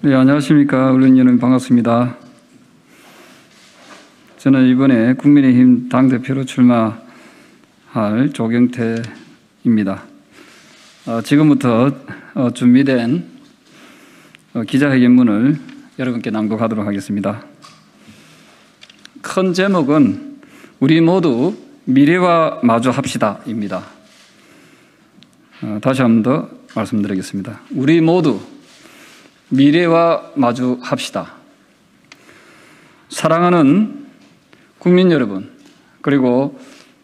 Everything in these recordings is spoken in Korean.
네, 안녕하십니까. 언론 여러분 반갑습니다. 저는 이번에 국민의힘 당대표로 출마할 조경태입니다. 지금부터 준비된 기자회견문을 여러분께 낭독하도록 하겠습니다. 큰 제목은 우리 모두 미래와 마주합시다입니다. 다시 한 번 더 말씀드리겠습니다. 우리 모두 미래와 마주합시다. 사랑하는 국민 여러분, 그리고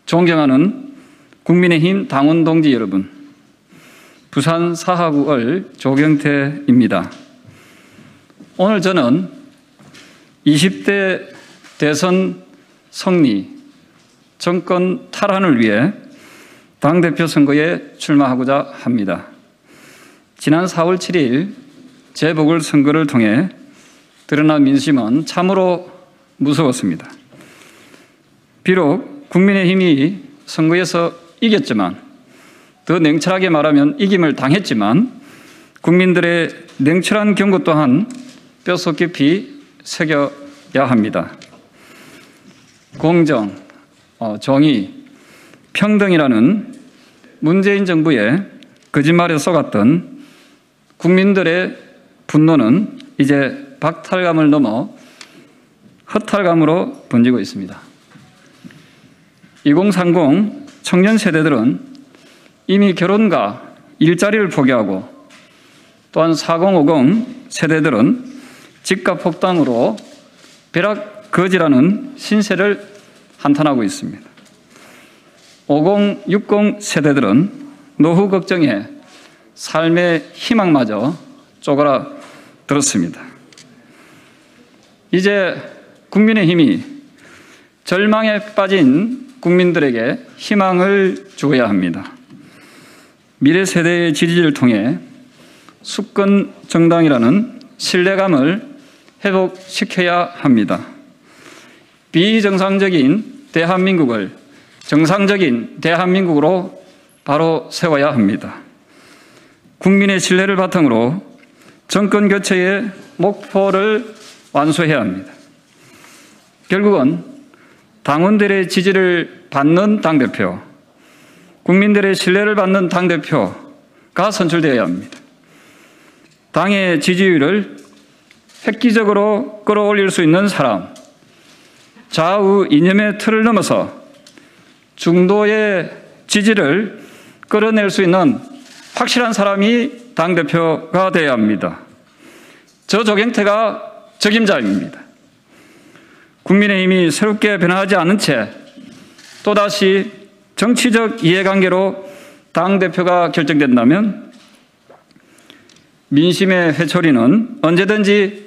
존경하는 국민의힘 당원 동지 여러분, 부산 사하구을 조경태입니다. 오늘 저는 20대 대선 승리, 정권 탈환을 위해 당대표 선거에 출마하고자 합니다. 지난 4월 7일 재보궐선거를 통해 드러난 민심은 참으로 무서웠습니다. 비록 국민의힘이 선거에서 이겼지만, 더 냉철하게 말하면 이김을 당했지만, 국민들의 냉철한 경고 또한 뼛속 깊이 새겨야 합니다. 공정, 정의, 평등이라는 문재인 정부의 거짓말에 속았던 국민들의 분노는 이제 박탈감을 넘어 허탈감으로 번지고 있습니다. 2030 청년 세대들은 이미 결혼과 일자리를 포기하고, 또한 4050 세대들은 집값 폭등으로 벼락거지라는 신세를 한탄하고 있습니다. 5060 세대들은 노후 걱정에 삶의 희망마저 쪼그라들었습니다. 이제 국민의힘이 절망에 빠진 국민들에게 희망을 주어야 합니다. 미래 세대의 지지를 통해 수권 정당이라는 신뢰감을 회복시켜야 합니다. 비정상적인 대한민국을 정상적인 대한민국으로 바로 세워야 합니다. 국민의 신뢰를 바탕으로 정권 교체의 목표를 완수해야 합니다. 결국은 당원들의 지지를 받는 당대표, 국민들의 신뢰를 받는 당대표가 선출되어야 합니다. 당의 지지율을 획기적으로 끌어올릴 수 있는 사람, 좌우 이념의 틀을 넘어서 중도의 지지를 끌어낼 수 있는 확실한 사람이 당대표가 되어야 합니다. 저 조경태가 적임자입니다. 국민의힘이 새롭게 변화하지 않은 채 또다시 정치적 이해관계로 당대표가 결정된다면 민심의 회초리는 언제든지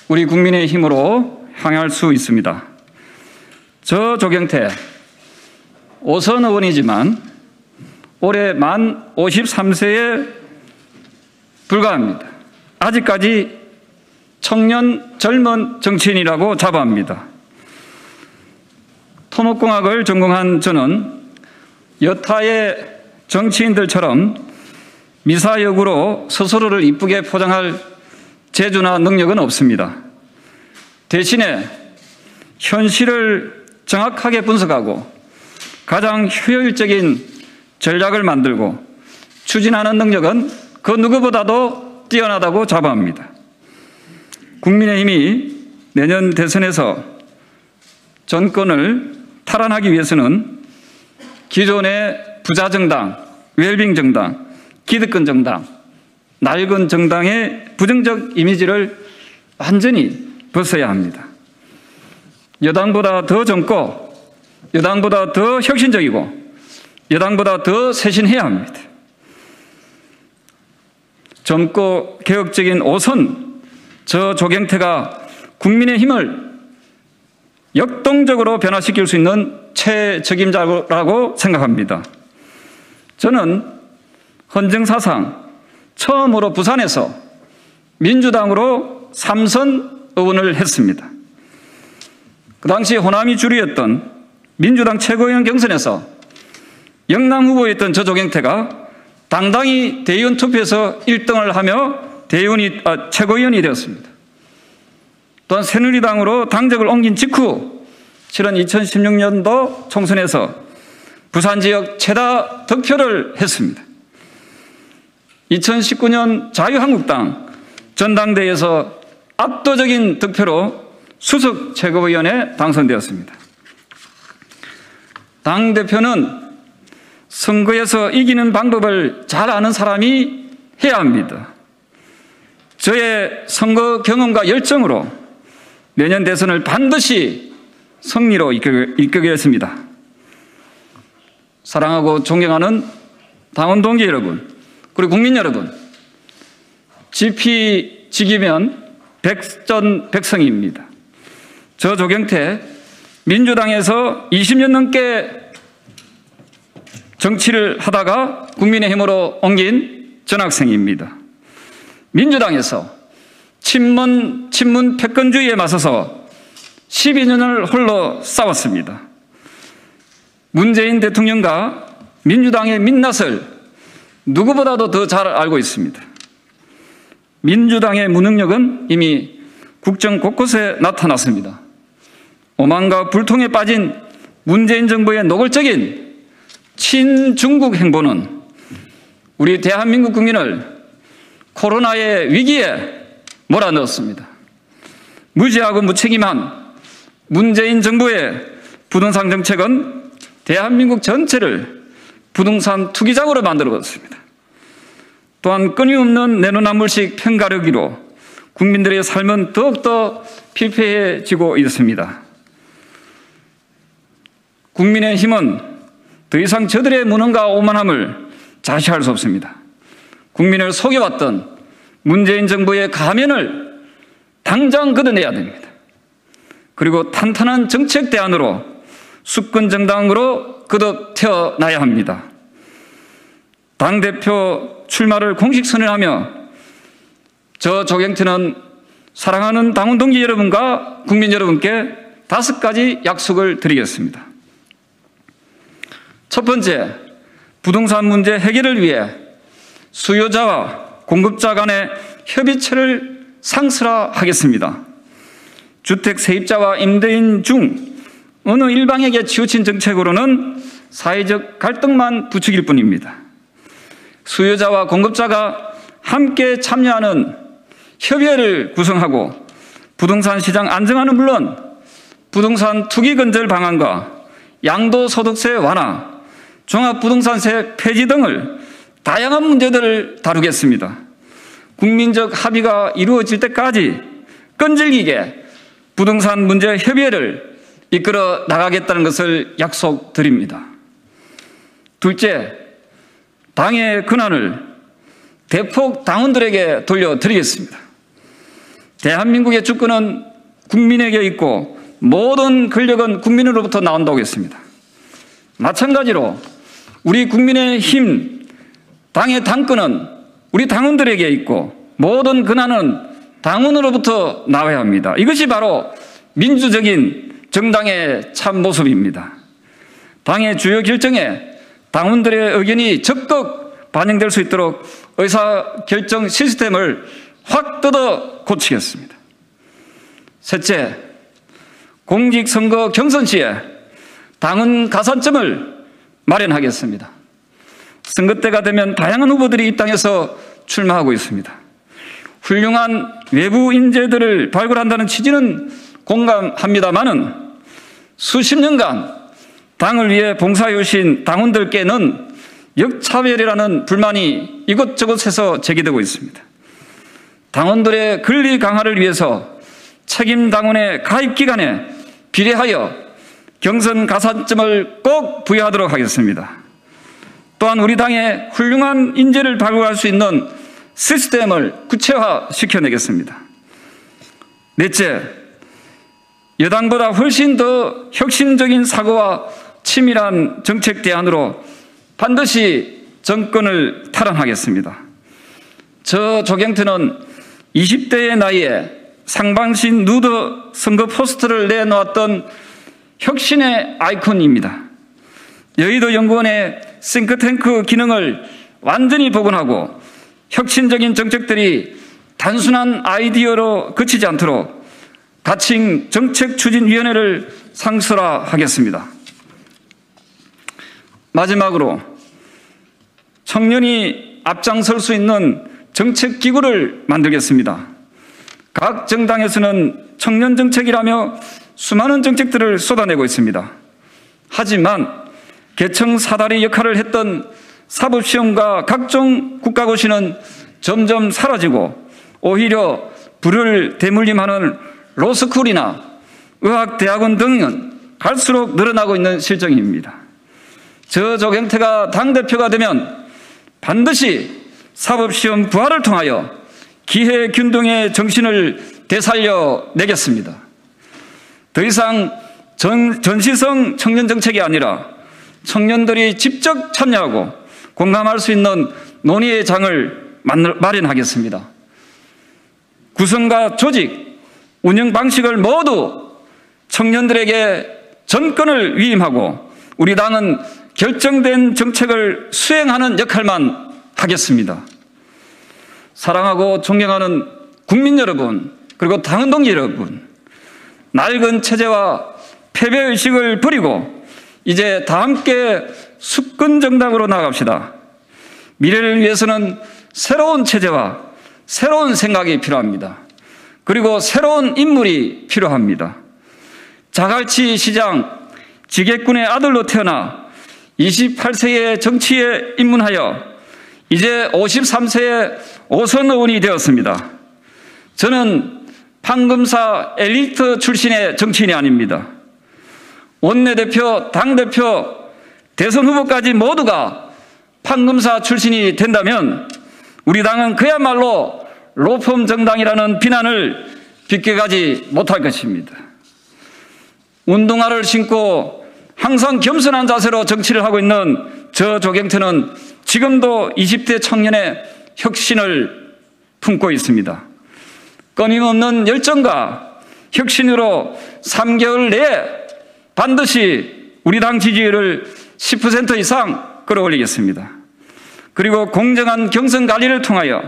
우리 국민의힘으로 향할 수 있습니다. 저 조경태, 5선 의원이지만 올해 만 53세에 불과합니다. 아직까지 청년 젊은 정치인이라고 자부합니다. 토목공학을 전공한 저는 여타의 정치인들처럼 미사여구로 스스로를 이쁘게 포장할 재주나 능력은 없습니다. 대신에 현실을 정확하게 분석하고 가장 효율적인 전략을 만들고 추진하는 능력은 그 누구보다도 뛰어나다고 자부합니다. 국민의힘이 내년 대선에서 정권을 탈환하기 위해서는 기존의 부자정당, 웰빙정당, 기득권 정당, 낡은 정당의 부정적 이미지를 완전히 벗어야 합니다. 여당보다 더 젊고, 여당보다 더 혁신적이고, 여당보다 더 쇄신해야 합니다. 젊고 개혁적인 5선 저 조경태가 국민의힘을 역동적으로 변화시킬 수 있는 최적임자라고 생각합니다. 저는 헌정사상 처음으로 부산에서 민주당으로 3선 의원을 했습니다. 그 당시 호남이 주류였던 민주당 최고위원 경선에서 영남 후보였던 저 조경태가 당당히 대의원 투표에서 1등을 하며 최고위원이 되었습니다. 또한 새누리당으로 당적을 옮긴 직후 치른 2016년도 총선에서 부산 지역 최다 득표를 했습니다. 2019년 자유한국당 전당대회에서 압도적인 득표로 수석 최고위원에 당선되었습니다. 당대표는 선거에서 이기는 방법을 잘 아는 사람이 해야 합니다. 저의 선거 경험과 열정으로 내년 대선을 반드시 승리로 이끌겠습니다. 사랑하고 존경하는 당원 동지 여러분, 그리고 국민 여러분, 지피지기면 백전백승입니다. 저 조경태 민주당에서 20년 넘게 정치를 하다가 국민의힘으로 옮긴 전학생입니다. 민주당에서 친문 패권주의에 맞서서 12년을 홀로 싸웠습니다. 문재인 대통령과 민주당의 민낯을 누구보다도 더 잘 알고 있습니다. 민주당의 무능력은 이미 국정 곳곳에 나타났습니다. 오만과 불통에 빠진 문재인 정부의 노골적인 친중국 행보는 우리 대한민국 국민을 코로나의 위기에 몰아넣었습니다. 무지하고 무책임한 문재인 정부의 부동산 정책은 대한민국 전체를 부동산 투기장으로 만들어버렸습니다. 또한 끊임없는 내로남불식 편가르기로 국민들의 삶은 더욱더 필패해지고 있습니다. 국민의힘은 더 이상 저들의 무능과 오만함을 자시할 수 없습니다. 국민을 속여왔던 문재인 정부의 가면을 당장 걷어내야 됩니다. 그리고 탄탄한 정책 대안으로 수권 정당으로 거듭 태어나야 합니다. 당대표 출마를 공식 선언하며 저 조경태는 사랑하는 당원 동지 여러분과 국민 여러분께 5가지 약속을 드리겠습니다. 첫 번째, 부동산 문제 해결을 위해 수요자와 공급자 간의 협의체를 상설화하겠습니다. 주택 세입자와 임대인 중 어느 일방에게 치우친 정책으로는 사회적 갈등만 부추길 뿐입니다. 수요자와 공급자가 함께 참여하는 협의회를 구성하고 부동산 시장 안정화는 물론 부동산 투기 근절 방안과 양도소득세 완화, 종합부동산세 폐지 등을 다양한 문제들을 다루겠습니다. 국민적 합의가 이루어질 때까지 끈질기게 부동산 문제 협의회를 이끌어 나가겠다는 것을 약속드립니다. 둘째, 당의 권한을 대폭 당원들에게 돌려드리겠습니다. 대한민국의 주권은 국민에게 있고 모든 권력은 국민으로부터 나온다고 했습니다. 마찬가지로 우리 국민의힘 당의 당권은 우리 당원들에게 있고 모든 권한은 당원으로부터 나와야 합니다. 이것이 바로 민주적인 정당의 참 모습입니다. 당의 주요 결정에 당원들의 의견이 적극 반영될 수 있도록 의사결정 시스템을 확 뜯어 고치겠습니다. 셋째, 공직선거 경선 시에 당원 가산점을 마련하겠습니다. 선거 때가 되면 다양한 후보들이 이 땅에서 출마하고 있습니다. 훌륭한 외부 인재들을 발굴한다는 취지는 공감합니다마는 수십 년간 당을 위해 봉사해 오신 당원들께는 역차별이라는 불만이 이곳저곳에서 제기되고 있습니다. 당원들의 권리 강화를 위해서 책임 당원의 가입 기간에 비례하여 경선 가산점을 꼭 부여하도록 하겠습니다. 또한 우리 당의 훌륭한 인재를 발굴할 수 있는 시스템을 구체화시켜내겠습니다. 넷째, 여당보다 훨씬 더 혁신적인 사고와 치밀한 정책 대안으로 반드시 정권을 탈환하겠습니다. 저 조경태는 20대의 나이에 상반신 누드 선거 포스터를 내놓았던 혁신의 아이콘입니다. 여의도 연구원의 싱크탱크 기능을 완전히 복원하고 혁신적인 정책들이 단순한 아이디어로 그치지 않도록 가칭 정책추진위원회를 상설화하겠습니다. 마지막으로 청년이 앞장설 수 있는 정책기구를 만들겠습니다. 각 정당에서는 청년 정책이라며 수많은 정책들을 쏟아내고 있습니다. 하지만 계층 사다리 역할을 했던 사법시험과 각종 국가고시는 점점 사라지고 오히려 불을 대물림하는 로스쿨이나 의학대학원 등은 갈수록 늘어나고 있는 실정입니다. 저 조경태가 당대표가 되면 반드시 사법시험 부활을 통하여 기회균등의 정신을 되살려 내겠습니다. 더 이상 전시성 청년정책이 아니라 청년들이 직접 참여하고 공감할 수 있는 논의의 장을 마련하겠습니다. 구성과 조직, 운영 방식을 모두 청년들에게 전권을 위임하고 우리 당은 결정된 정책을 수행하는 역할만 하겠습니다. 사랑하고 존경하는 국민 여러분, 그리고 당원 동지 여러분, 낡은 체제와 패배의식을 버리고 이제 다 함께 수권정당으로 나아갑시다. 미래를 위해서는 새로운 체제와 새로운 생각이 필요합니다. 그리고 새로운 인물이 필요합니다. 자갈치 시장 지객군의 아들로 태어나 28세에 정치에 입문하여 이제 53세에 5선 의원이 되었습니다. 저는 판검사 엘리트 출신의 정치인이 아닙니다. 원내대표, 당대표, 대선 후보까지 모두가 판검사 출신이 된다면 우리 당은 그야말로 로펌 정당이라는 비난을 빗겨가지 못할 것입니다. 운동화를 신고 항상 겸손한 자세로 정치를 하고 있는 저 조경태는 지금도 20대 청년의 혁신을 품고 있습니다. 끊임없는 열정과 혁신으로 3개월 내에 반드시 우리 당 지지율을 10% 이상 끌어올리겠습니다. 그리고 공정한 경선 관리를 통하여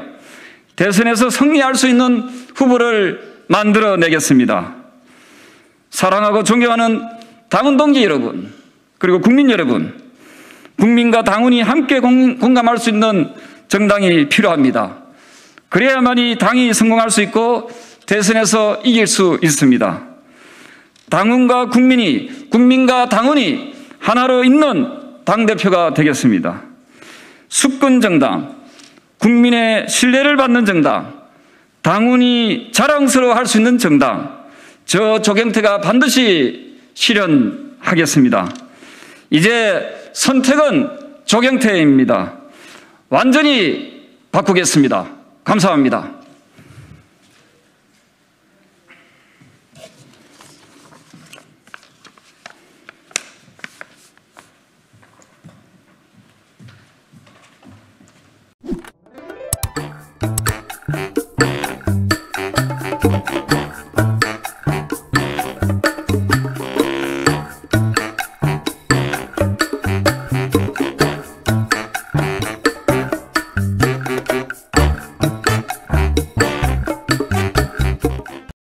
대선에서 승리할 수 있는 후보를 만들어내겠습니다. 사랑하고 존경하는 당원 동지 여러분, 그리고 국민 여러분, 국민과 당원이 함께 공감할 수 있는 정당이 필요합니다. 그래야만이 당이 성공할 수 있고 대선에서 이길 수 있습니다. 당원과 국민이, 국민과 당원이 하나로 있는 당대표가 되겠습니다. 수권정당, 국민의 신뢰를 받는 정당, 당원이 자랑스러워할 수 있는 정당, 저 조경태가 반드시 실현하겠습니다. 이제 선택은 조경태입니다. 완전히 바꾸겠습니다. 감사합니다.